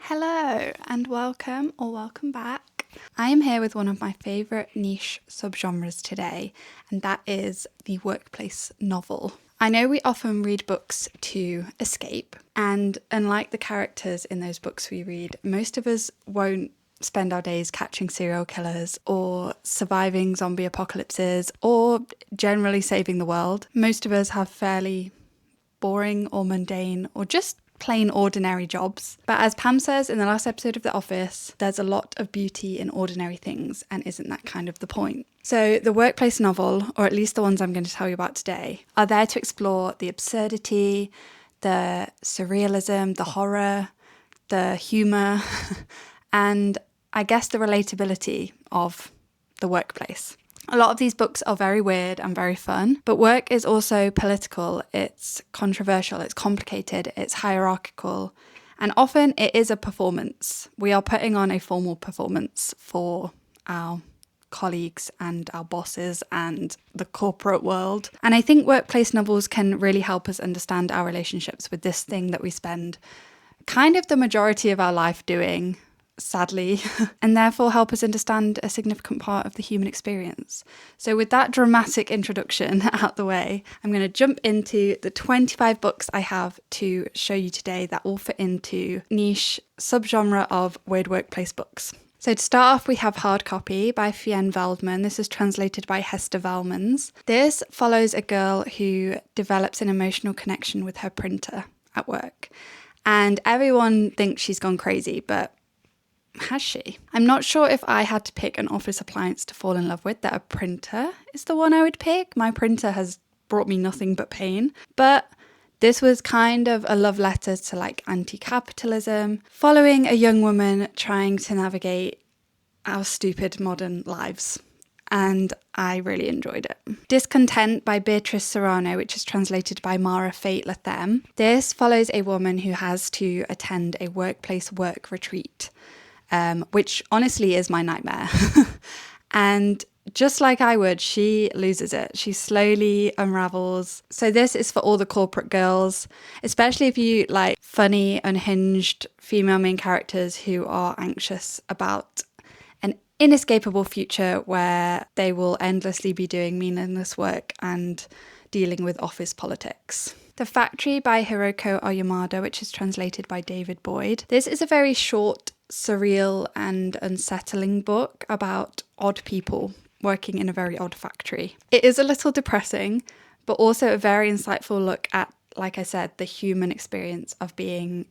Hello and welcome or welcome back. I am here with one of my favourite niche subgenres today, and that is the workplace novel. I know we often read books to escape, and unlike the characters in those books we read, most of us won't spend our days catching serial killers or surviving zombie apocalypses or generally saving the world. Most of us have fairly boring or mundane or just plain ordinary jobs. But as Pam says in the last episode of The Office, there's a lot of beauty in ordinary things, and isn't that kind of the point? So the workplace novel, or at least the ones I'm going to tell you about today, are there to explore the absurdity, the surrealism, the horror, the humour, and I guess the relatability of the workplace. A lot of these books are very weird and very fun, but work is also political, it's controversial, it's complicated, it's hierarchical, and often it is a performance. We are putting on a formal performance for our colleagues and our bosses and the corporate world. And I think workplace novels can really help us understand our relationships with this thing that we spend kind of the majority of our life doing, sadly, and therefore help us understand a significant part of the human experience. So with that dramatic introduction out the way, I'm going to jump into the 25 books I have to show you today that all fit into niche subgenre of weird workplace books. So to start off, we have Hard Copy by Fionn Veldman. This is translated by Hester Valmons. This follows a girl who develops an emotional connection with her printer at work. And everyone thinks she's gone crazy, but has she? I'm not sure if I had to pick an office appliance to fall in love with, that a printer is the one I would pick. My printer has brought me nothing but pain. But this was kind of a love letter to like anti-capitalism, following a young woman trying to navigate our stupid modern lives. And I really enjoyed it. Discontent by Beatrice Serrano, which is translated by Mara Fate Lathem. This follows a woman who has to attend a workplace work retreat, which honestly is my nightmare. And just like I would, she loses it. She slowly unravels. So this is for all the corporate girls, especially if you like funny, unhinged female main characters who are anxious about an inescapable future where they will endlessly be doing meaningless work and dealing with office politics. The Factory by Hiroko Oyamada, which is translated by David Boyd. This is a very short, surreal and unsettling book about odd people working in a very odd factory. It is a little depressing, but also a very insightful look at, like I said, the human experience of being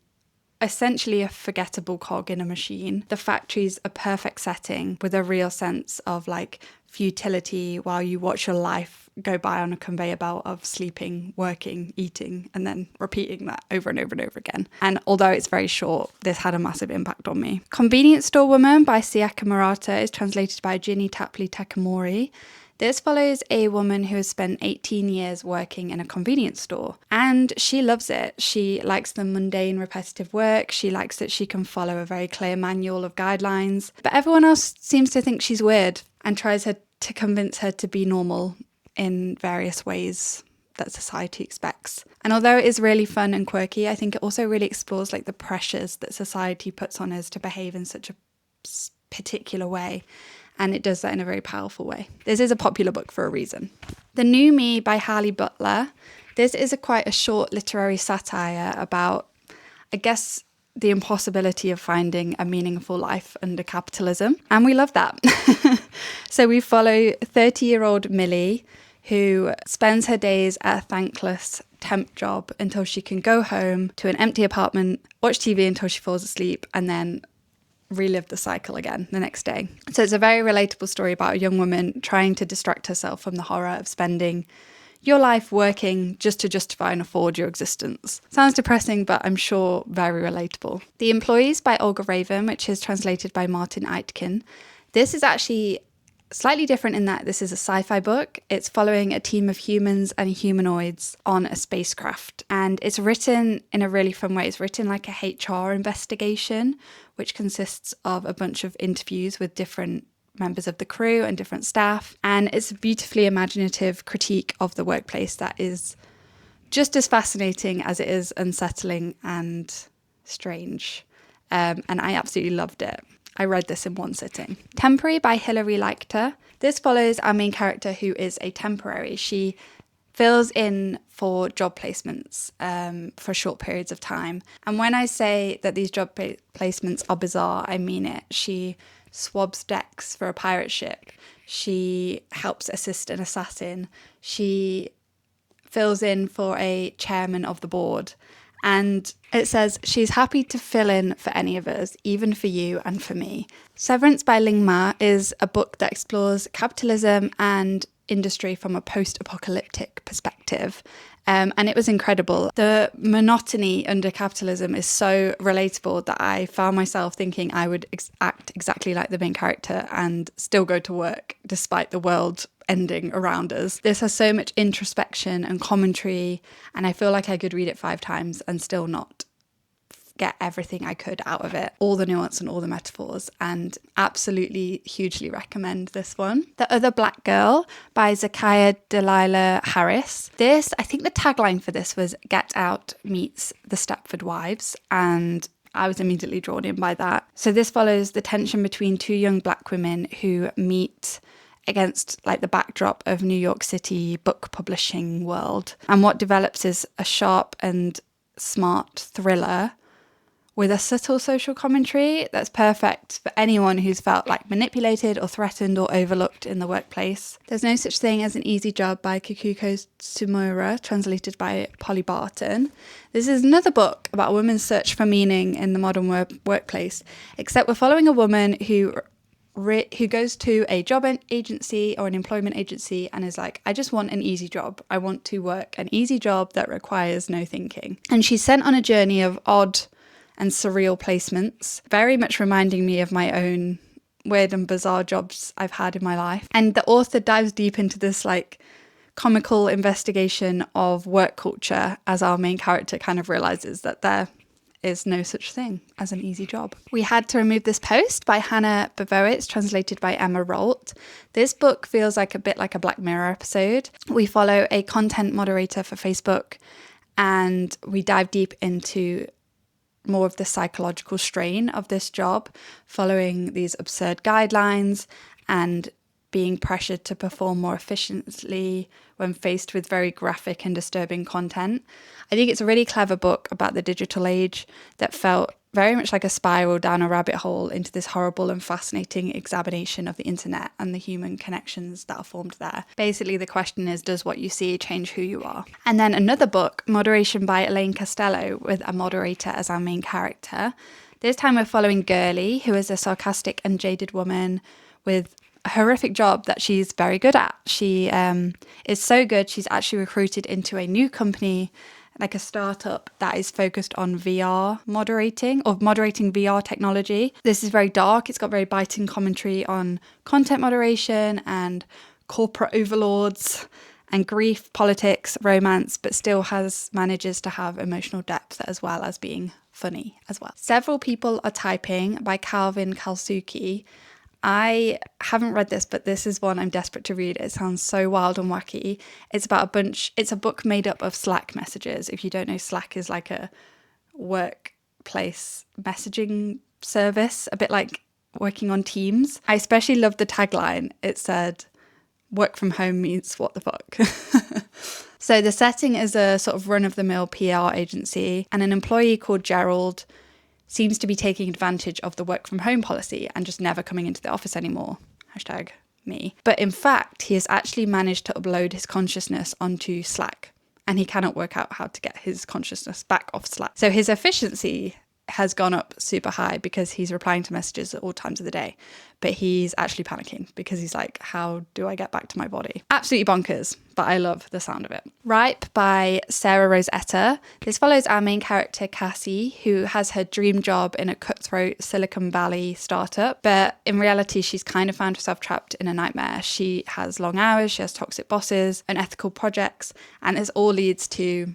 essentially a forgettable cog in a machine. The factory's a perfect setting with a real sense of like futility while you watch your life go by on a conveyor belt of sleeping, working, eating, and then repeating that over and over and over again. And although it's very short, this had a massive impact on me. Convenience Store Woman by Siaka Murata is translated by Ginny Tapley Takamori. This follows a woman who has spent 18 years working in a convenience store, and she loves it. She likes the mundane, repetitive work. She likes that she can follow a very clear manual of guidelines, but everyone else seems to think she's weird and tries to convince her to be normal in various ways that society expects. And although it is really fun and quirky, I think it also really explores like the pressures that society puts on us to behave in such a particular way. And it does that in a very powerful way. This is a popular book for a reason. The New Me by Harley Butler. This is quite a short literary satire about, I guess, the impossibility of finding a meaningful life under capitalism. And we love that. So we follow 30-year-old Millie, who spends her days at a thankless temp job until she can go home to an empty apartment, watch TV until she falls asleep, and then relive the cycle again the next day. So it's a very relatable story about a young woman trying to distract herself from the horror of spending your life working just to justify and afford your existence. Sounds depressing, but I'm sure very relatable. The Employees by Olga Raven, which is translated by Martin Aitken. This is actually slightly different in that this is a sci-fi book. It's following a team of humans and humanoids on a spacecraft, and it's written in a really fun way. It's written like a HR investigation, which consists of a bunch of interviews with different members of the crew and different staff, and it's a beautifully imaginative critique of the workplace that is just as fascinating as it is unsettling and strange. and I absolutely loved it. I read this in one sitting. Temporary by Hilary Leichter. This follows our main character, who is a temporary. She fills in for job placements for short periods of time. And when I say that these job placements are bizarre, I mean it. She swabs decks for a pirate ship. She helps assist an assassin. She fills in for a chairman of the board. And it says, she's happy to fill in for any of us, even for you and for me. Severance by Ling Ma is a book that explores capitalism and industry from a post-apocalyptic perspective. And it was incredible. The monotony under capitalism is so relatable that I found myself thinking I would act exactly like the main character and still go to work despite the world ending around us. This has so much introspection and commentary, and I feel like I could read it 5 times and still not get everything I could out of it, all the nuance and all the metaphors, and absolutely hugely recommend this one. The Other Black Girl by Zakiya Delilah Harris. This, I think the tagline for this was Get Out meets The Stepford Wives, and I was immediately drawn in by that. So this follows the tension between 2 young black women who meet against like the backdrop of New York City book publishing world. And what develops is a sharp and smart thriller with a subtle social commentary that's perfect for anyone who's felt like manipulated or threatened or overlooked in the workplace. There's No Such Thing as an Easy Job by Kikuko Tsumura, translated by Polly Barton. This is another book about a woman's search for meaning in the modern workplace, except we're following a woman who goes to a job agency or an employment agency and is like, I just want an easy job. I want to work an easy job that requires no thinking. And she's sent on a journey of odd and surreal placements, very much reminding me of my own weird and bizarre jobs I've had in my life. And the author dives deep into this like comical investigation of work culture as our main character kind of realizes that there is no such thing as an easy job. We Had to Remove This Post by Hannah Bavowitz, translated by Emma Rolt. This book feels like a bit like a Black Mirror episode. We follow a content moderator for Facebook and we dive deep into more of the psychological strain of this job, following these absurd guidelines and being pressured to perform more efficiently when faced with very graphic and disturbing content. I think it's a really clever book about the digital age that felt very much like a spiral down a rabbit hole into this horrible and fascinating examination of the internet and the human connections that are formed there. Basically, the question is, does what you see change who you are? And then another book, Moderation by Elaine Costello, with a moderator as our main character. This time we're following Girlie, who is a sarcastic and jaded woman with a horrific job that she's very good at. She is so good, she's actually recruited into a new company, like a startup that is focused on VR moderating or moderating VR technology. This is very dark. It's got very biting commentary on content moderation and corporate overlords and grief, politics, romance, but still manages to have emotional depth as well as being funny as well. Several People Are Typing by Calvin Kalsuki. I haven't read this, but this is one I'm desperate to read. It sounds so wild and wacky. It's a book made up of Slack messages. If you don't know, Slack is like a workplace messaging service, a bit like working on Teams. I especially loved the tagline. It said, work from home means what the fuck. So the setting is a sort of run-of-the-mill PR agency, and an employee called Gerald seems to be taking advantage of the work from home policy and just never coming into the office anymore. #me. But in fact, he has actually managed to upload his consciousness onto Slack, and he cannot work out how to get his consciousness back off Slack. So his efficiency has gone up super high because he's replying to messages at all times of the day. But he's actually panicking because he's like, how do I get back to my body? Absolutely bonkers, but I love the sound of it. Ripe by Sarah Rosetta. This follows our main character, Cassie, who has her dream job in a cutthroat Silicon Valley startup. But in reality, she's kind of found herself trapped in a nightmare. She has long hours, she has toxic bosses, unethical projects, and this all leads to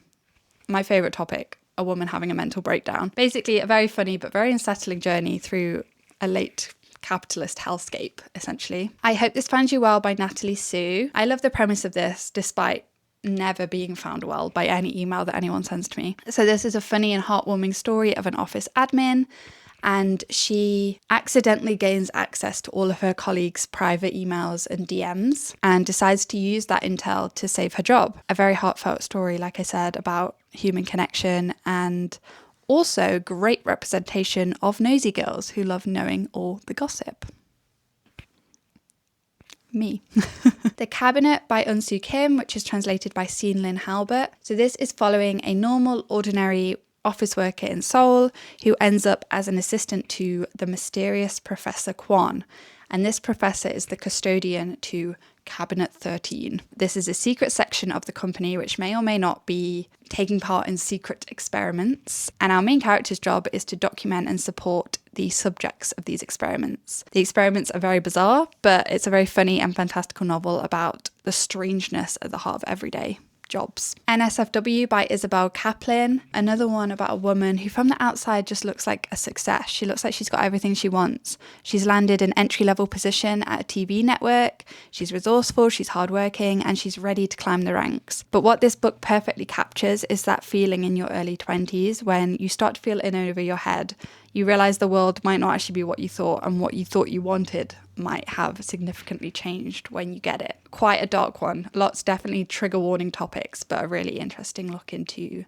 my favourite topic, a woman having a mental breakdown. Basically, a very funny but very unsettling journey through a late capitalist hellscape, essentially. I Hope This Finds You Well by Natalie Sue. I love the premise of this, despite never being found well by any email that anyone sends to me. So this is a funny and heartwarming story of an office admin and she accidentally gains access to all of her colleagues' private emails and DMs and decides to use that intel to save her job. A very heartfelt story, like I said, about human connection and also great representation of nosy girls who love knowing all the gossip. Me. The Cabinet by Eun-Soo Kim, which is translated by Sean Lynn Halbert. So this is following a normal, ordinary office worker in Seoul who ends up as an assistant to the mysterious Professor Kwon. And this professor is the custodian to Cabinet 13. This is a secret section of the company which may or may not be taking part in secret experiments. And our main character's job is to document and support the subjects of these experiments. The experiments are very bizarre, but it's a very funny and fantastical novel about the strangeness at the heart of everyday jobs. NSFW by Isabel Kaplan, another one about a woman who from the outside just looks like a success. She looks like she's got everything she wants. She's landed an entry-level position at a TV network. She's resourceful, she's hardworking, and she's ready to climb the ranks. But what this book perfectly captures is that feeling in your early 20s when you start to feel in over your head. You realise the world might not actually be what you thought, and what you thought you wanted might have significantly changed when you get it. Quite a dark one. Lots definitely trigger warning topics, but a really interesting look into,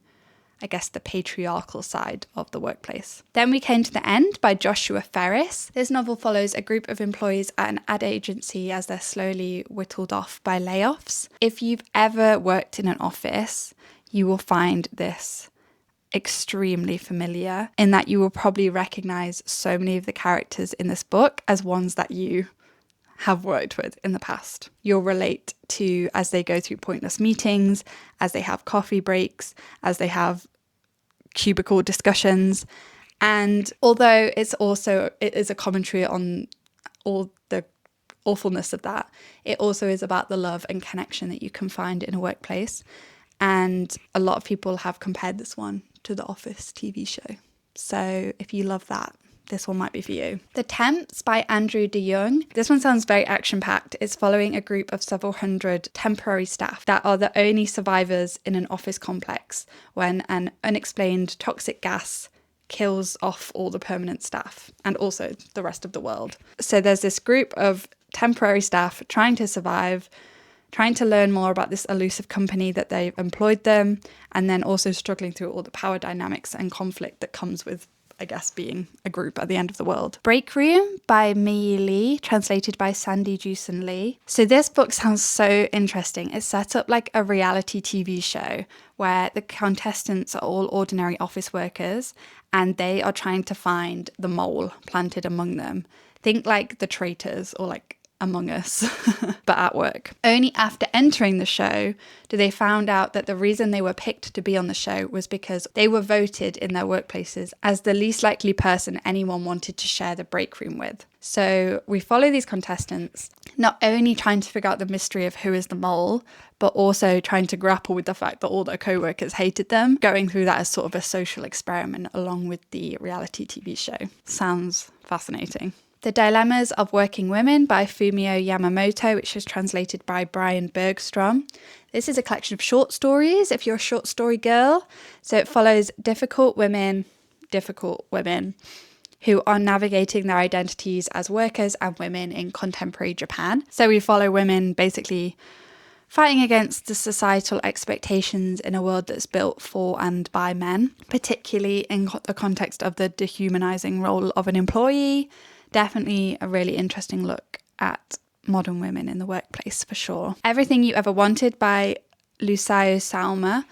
I guess, the patriarchal side of the workplace. Then we came to the end by Joshua Ferris. This novel follows a group of employees at an ad agency as they're slowly whittled off by layoffs. If you've ever worked in an office, you will find this extremely familiar in that you will probably recognize so many of the characters in this book as ones that you have worked with in the past. You'll relate to as they go through pointless meetings, as they have coffee breaks, as they have cubicle discussions. And although it is a commentary on all the awfulness of that, it also is about the love and connection that you can find in a workplace. And a lot of people have compared this one to The Office TV show. So if you love that, this one might be for you. The Temps by Andrew de Jong. This one sounds very action-packed. It's following a group of several hundred temporary staff that are the only survivors in an office complex when an unexplained toxic gas kills off all the permanent staff and also the rest of the world. So there's this group of temporary staff trying to survive, trying to learn more about this elusive company that they've employed them, and then also struggling through all the power dynamics and conflict that comes with, I guess, being a group at the end of the world. Break Room by Mei Lee, translated by Sandy Jewson Lee. So this book sounds so interesting. It's set up like a reality TV show where the contestants are all ordinary office workers and they are trying to find the mole planted among them. Think like The Traitors or like Among Us, but at work. Only after entering the show do they find out that the reason they were picked to be on the show was because they were voted in their workplaces as the least likely person anyone wanted to share the break room with. So we follow these contestants, not only trying to figure out the mystery of who is the mole, but also trying to grapple with the fact that all their co-workers hated them, going through that as sort of a social experiment along with the reality TV show. Sounds fascinating. The Dilemmas of Working Women by Fumio Yamamoto, which is translated by Brian Bergstrom. This is a collection of short stories, if you're a short story girl. So it follows difficult women who are navigating their identities as workers and women in contemporary Japan. So we follow women basically fighting against the societal expectations in a world that's built for and by men, particularly in the context of the dehumanizing role of an employee. Definitely a really interesting look at modern women in the workplace for sure. Everything You Ever Wanted by Lucio Salma.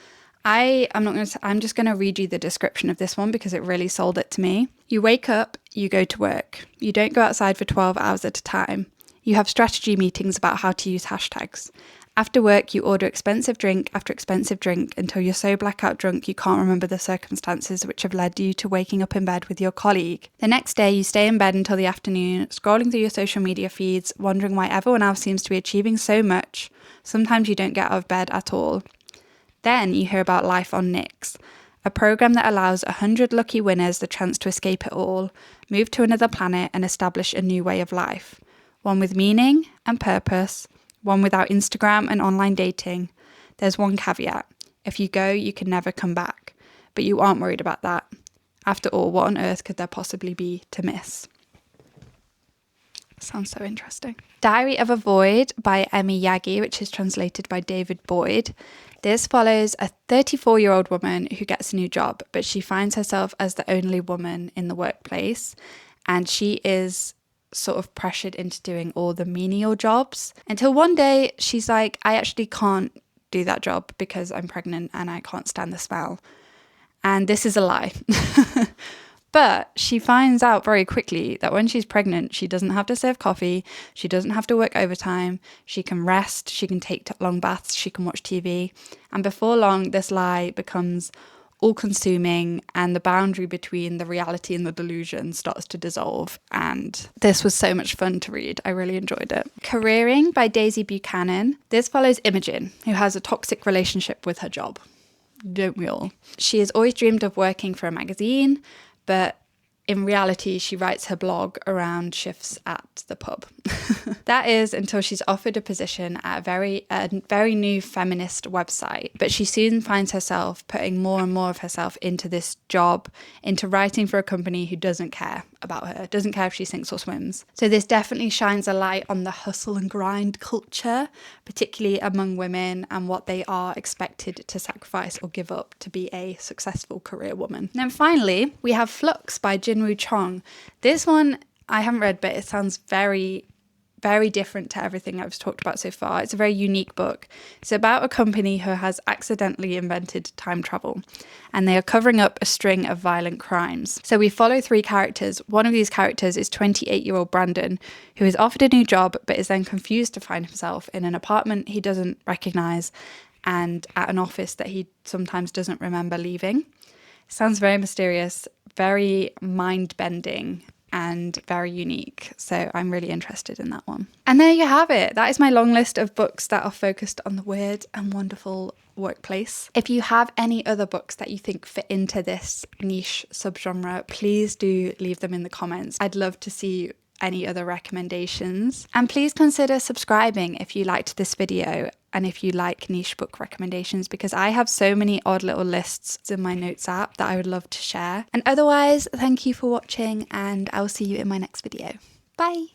I'm just going to read you the description of this one because it really sold it to me. You wake up, you go to work. You don't go outside for 12 hours at a time. You have strategy meetings about how to use hashtags. After work, you order expensive drink after expensive drink until you're so blackout drunk you can't remember the circumstances which have led you to waking up in bed with your colleague. The next day, you stay in bed until the afternoon, scrolling through your social media feeds, wondering why everyone else seems to be achieving so much. Sometimes you don't get out of bed at all. Then you hear about Life on Nix, a program that allows 100 lucky winners the chance to escape it all, move to another planet and establish a new way of life. One with meaning and purpose, one without Instagram and online dating. There's one caveat. If you go, you can never come back. But you aren't worried about that. After all, what on earth could there possibly be to miss? Sounds so interesting. Diary of a Void by Emmy Yagi, which is translated by David Boyd. This follows a 34-year-old woman who gets a new job, but she finds herself as the only woman in the workplace, and she is sort of pressured into doing all the menial jobs until one day she's like, I actually can't do that job because I'm pregnant and I can't stand the smell. And this is a lie. But she finds out very quickly that when she's pregnant, she doesn't have to serve coffee, she doesn't have to work overtime, she can rest, she can take long baths, she can watch TV. And before long, this lie becomes all-consuming, and the boundary between the reality and the delusion starts to dissolve. And this was so much fun to read. I really enjoyed it. Careering by Daisy Buchanan. This follows Imogen, who has a toxic relationship with her job. Don't we all? She has always dreamed of working for a magazine, but in reality, she writes her blog around shifts at the pub. That is until she's offered a position at a very new feminist website. But she soon finds herself putting more and more of herself into this job, into writing for a company who doesn't care about her, doesn't care if she sinks or swims. So this definitely shines a light on the hustle and grind culture, particularly among women, and what they are expected to sacrifice or give up to be a successful career woman. And then finally, we have Flux by Jinwoo Chong. This one I haven't read, but it sounds very, very different to everything I've talked about so far. It's a very unique book. It's about a company who has accidentally invented time travel, and they are covering up a string of violent crimes. So we follow 3 characters. One of these characters is 28-year-old Brandon, who is offered a new job, but is then confused to find himself in an apartment he doesn't recognise and at an office that he sometimes doesn't remember leaving. Sounds very mysterious, very mind-bending, and very unique. So I'm really interested in that one. And there you have it. That is my long list of books that are focused on the weird and wonderful workplace. If you have any other books that you think fit into this niche subgenre, please do leave them in the comments. I'd love to see any other recommendations. And please consider subscribing if you liked this video and if you like niche book recommendations, because I have so many odd little lists in my notes app that I would love to share. And otherwise, thank you for watching, and I'll see you in my next video. Bye!